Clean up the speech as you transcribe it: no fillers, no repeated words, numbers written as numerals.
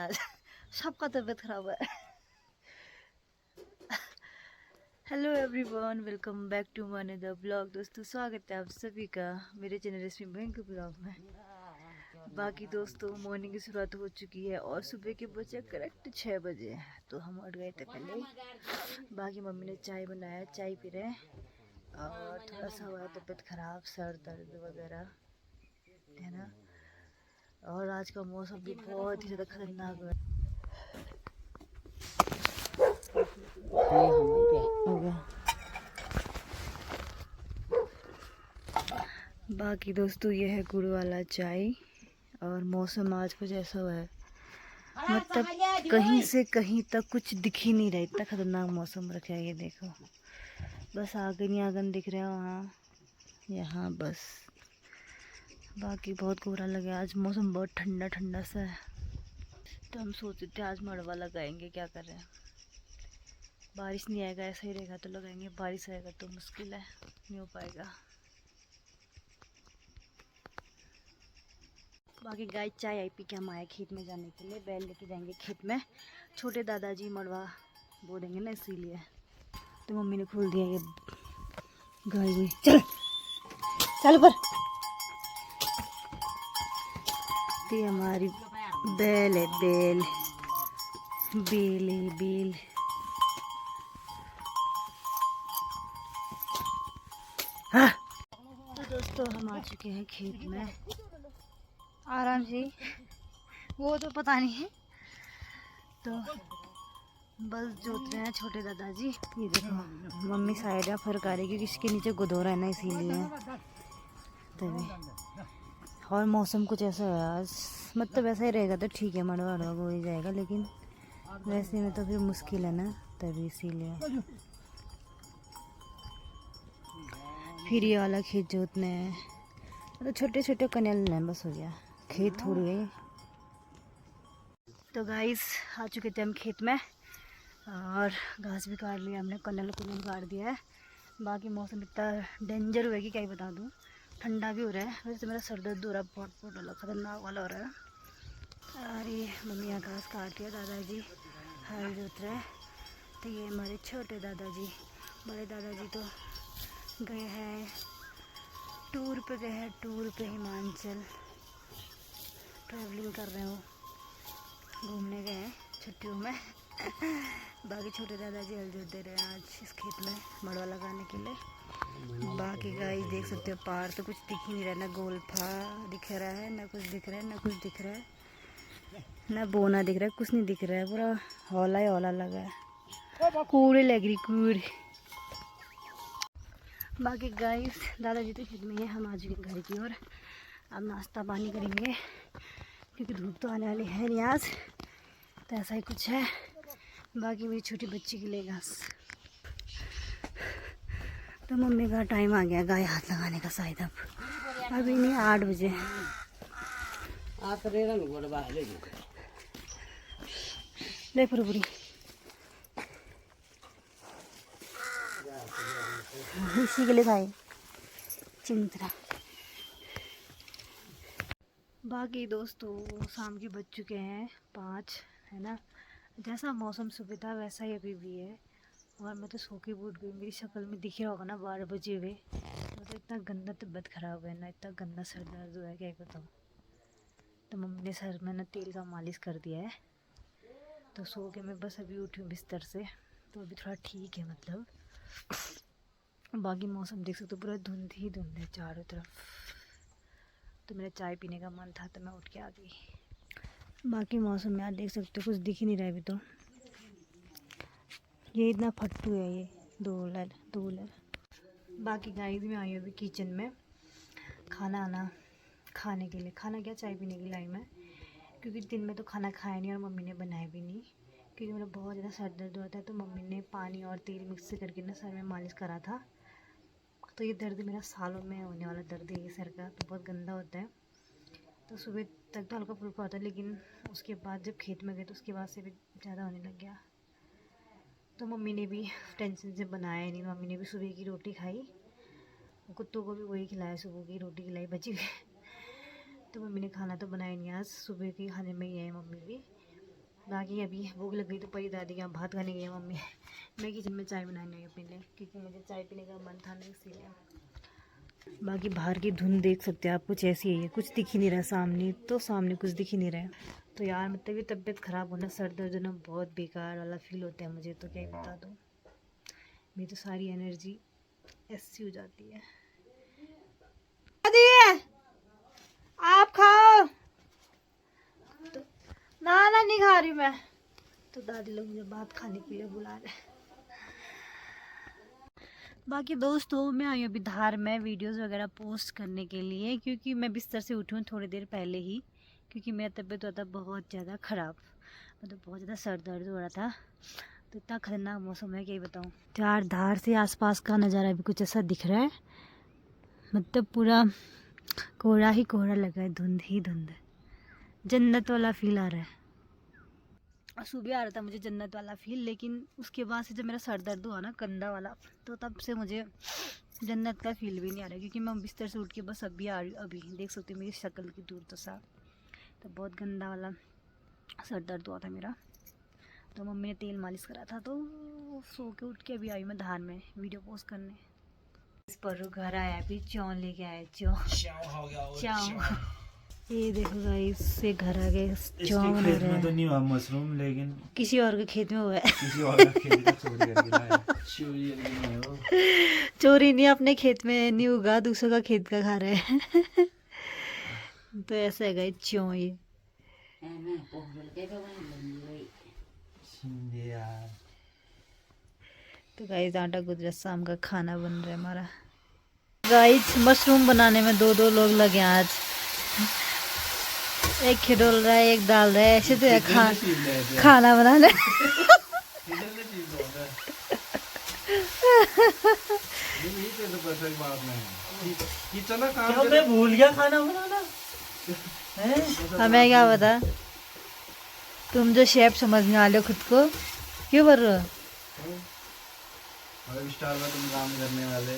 आज सबका तबीयत खराब है। Hello everyone, welcome back to my another blog. दोस्तों स्वागत है आप सभी का मेरे चैनल रश्मि बैंक ब्लॉग में। बाकी दोस्तों मॉर्निंग की शुरुआत हो चुकी है और सुबह के बजे करेक्ट 6 बजे तो हम उठ गए थे पहले। बाकी मम्मी ने चाय बनाया, चाय पी रहे और थोड़ा सा हुआ तबीयत खराब, सर दर्द वगैरह है ना। और आज का मौसम भी बहुत ही ज़्यादा खतरनाक है। हो गया। बाकी दोस्तों ये है गुड़ वाला चाय और मौसम आज कुछ ऐसा हुआ है, मतलब कहीं से कहीं तक कुछ दिख ही नहीं रहा, इतना खतरनाक मौसम रखा है। ये देखो, बस आगन ही आगन दिख रहा है वहाँ यहाँ बस। बाकी बहुत कोहरा लगा, आज मौसम बहुत ठंडा ठंडा सा है। तो हम सोचे थे आज मड़वा लगाएंगे, क्या कर रहे हैं, बारिश नहीं आएगा, ऐसा ही रहेगा तो लगाएंगे, बारिश आएगा तो मुश्किल है, नहीं हो पाएगा। बाकी गाय चाय आई पी के हम आए खेत में जाने के लिए, बैल लेके जाएंगे खेत में। छोटे दादाजी मड़वा बो देंगे ना, इसीलिए तो मम्मी ने खोल दिया ये गाय हुई। चल चल पर, तो ये हमारी बैल है, बैल बेल है बेल। हाँ तो दोस्तों हम आ चुके हैं खेत में, आराम से, वो तो पता नहीं है। तो बस जोत रहे हैं छोटे दादाजी। ये देखो मम्मी साइड है फर्क आ रही है क्योंकि इसके नीचे गोदोरा है ना, इसीलिए तभी। और मौसम कुछ ऐसा है आज, मतलब ऐसा ही रहेगा तो ठीक है, मड़वा वड़वा हो ही जाएगा, लेकिन वैसे में तो फिर मुश्किल है ना, तभी इसीलिए। फिर ये वाला खेत जोतने हैं, मतलब छोटे छोटे कनेल हैं, बस हो गया, खेत थोड़ी गई। तो गाइस आ चुके थे हम खेत में और घास भी काट लिया हमने, कनल कुनल काट दिया है। बाकी मौसम इतना डेंजर हुआ है कि क्या ही बता दूँ, ठंडा भी हो रहा है। वैसे तो मेरा सर दर्द हो रहा है, बहुत वाला खतरनाक वाला हो रहा है। और ये मम्मी यहाँ घास काट के, दादाजी हल जोत रहे हैं। तो ये हमारे छोटे दादाजी, बड़े दादाजी तो गए हैं टूर पे, गए हैं टूर पे, हिमाचल ट्रैवलिंग कर रहे हो, घूमने गए हैं छुट्टियों में। बाकी छोटे दादाजी हल जोत दे रहे हैं आज इस खेत में मड़वा लगाने के लिए। बाकी गाइस देख सकते हो पहाड़ तो कुछ दिख ही नहीं रहा, ना गोलफा दिख रहा है, ना कुछ दिख रहा है, ना कुछ दिख रहा है, ना बोना दिख रहा है, कुछ नहीं दिख रहा है, पूरा हौला ही हौला लगा है, कूड़े लग रही कूड़। बाकी गाइस दादाजी तो खेत में है, हम आज घर की ओर अब नाश्ता पानी करेंगे क्योंकि धूप तो आने वाली है नहीं आज, तो ऐसा ही कुछ है। बाकी मेरी छोटी बच्ची के लिए घास। तो मम्मी का टाइम आ गया गाय हाथ लगाने का, शायद अब अभी नहीं, 8 बजे। ले पूरी इसी के लिए खाए चिंतरा। बाकी दोस्तों शाम के बज चुके हैं 5, है ना। जैसा मौसम सुबह था वैसा ही अभी भी है और मैं तो सो के उठ गई, मेरी शक्ल में दिख रहा होगा ना 12 बजे हुए। मतलब इतना गंदा तबीयत खराब है ना, इतना गंदा सर दर्द हुआ है, क्या ही बताऊँ। तो मम्मी ने सर में ना तेल का मालिश कर दिया है, तो सो के मैं बस अभी उठी हूँ बिस्तर से, तो अभी थोड़ा ठीक है मतलब। बाकी मौसम देख सकते हो, पूरा धुंध ही धुंध है चारों तरफ। तो मेरा चाय पीने का मन था तो मैं उठ के आ गई। बाकी मौसम में आप देख सकते हो कुछ दिख ही नहीं रहा है अभी तो, ये इतना फट्टू है ये धूल है। बाकी गाइस मैं आई हूँ अभी किचन में खाना आना खाने के लिए, खाना क्या चाय पीने के लिए आई मैं, क्योंकि दिन में तो खाना खाया नहीं और मम्मी ने बनाया भी नहीं, क्योंकि मेरा बहुत ज़्यादा सर दर्द होता है। तो मम्मी ने पानी और तेल मिक्स करके ना सर में मालिश करा था। तो ये दर्द मेरा सालों में होने वाला दर्द है ये सर का, तो बहुत गंदा होता है। तो सुबह तक तो हल्का फुल्का होता है, लेकिन उसके बाद जब खेत में गए तो उसके बाद से भी ज़्यादा होने लग गया। तो मम्मी ने भी टेंशन से बनाया नहीं, मम्मी ने भी सुबह की रोटी खाई, कुत्तों को भी वही खिलाया, सुबह की रोटी खिलाई बची हुई। तो मम्मी ने खाना तो बनाया नहीं आज, सुबह के खाने में ही है मम्मी भी। बाकी अभी भूख लग गई तो परी दादी के यहाँ भात खाने गई है मम्मी। मैं किचन में चाय बनाने आई अपने लिए, क्योंकि मुझे चाय पीने का मन था नहीं, इसीलिए। बाकी बाहर की धुंध देख सकते हैं आप, कुछ ऐसी है, कुछ दिख ही नहीं रहा सामने, तो सामने कुछ दिख ही नहीं रहा है। तो यार मतलब ये तबीयत ख़राब होना, सर दर्द होना बहुत बेकार वाला फील होता है मुझे, तो क्या ही बता दूँ। मेरी तो सारी एनर्जी ऐसी हो जाती है। आप खाओ तो, ना नहीं खा रही मैं तो। दादी लोग मुझे भात खाने के लिए बुला रहे। बाकी दोस्तों मैं आई अभी धार में वीडियोस वगैरह पोस्ट करने के लिए, क्योंकि मैं बिस्तर से उठी हूँ थोड़ी देर पहले ही, क्योंकि मेरा तबीयत हुआ था बहुत ज़्यादा ख़राब, मतलब बहुत ज़्यादा सर दर्द हो रहा था। तो इतना खतरनाक मौसम है, क्या ही बताऊँ। यार धार से आसपास का नज़ारा भी कुछ ऐसा दिख रहा है, मतलब पूरा कोहरा ही कोहरा लगा है, धुंध ही धुंध, जन्नत वाला फील आ रहा है। सुबह आ रहा था मुझे जन्नत वाला फील, लेकिन उसके बाद से जब मेरा सर दर्द हुआ ना कंधा वाला, तो तब से मुझे जन्नत का फील भी नहीं आ रहा, क्योंकि मैं बिस्तर से उठ के बस अभी आ रही हूँ। अभी देख सकते हो मेरी शक्ल की दूर तो सा, तो बहुत गंदा वाला सर दर्द हुआ था मेरा। तो मम्मी ने तेल मालिश करा था, तो सो के उठ के अभी आई मैं धार में वीडियो पोस्ट करने। इस पर घर आया, अभी चौं लेके आया, चौं। ये देखो गाइस, ये घर आ गए, चौं बना रहे हैं। तो नहीं हुआ मशरूम, लेकिन किसी और के खेत में हुआ है। किसी और का खेत का चोरी करके लाया। चोरी करके नहीं हो। चोरी नहीं, अपने खेत में नहीं उगा, दूसरों का खेत का खा रहे हैं। तो ऐसा है गाइस, चौं ये। यार तो गाइस आटा गुजरा, शाम का खाना बन रहा है हमारा। गाइस मशरूम बनाने में दो लोग लगे हैं आज। एक खिडोल रहा है, एक डाल रहा है, ऐसे तो खाना बनाना। मैं भूल गया खाना बनाना। हमें क्या पता, तुम जो शेफ समझने वाले हो खुद को, क्यों कर रहे हो? स्टार में तुम काम करने वाले।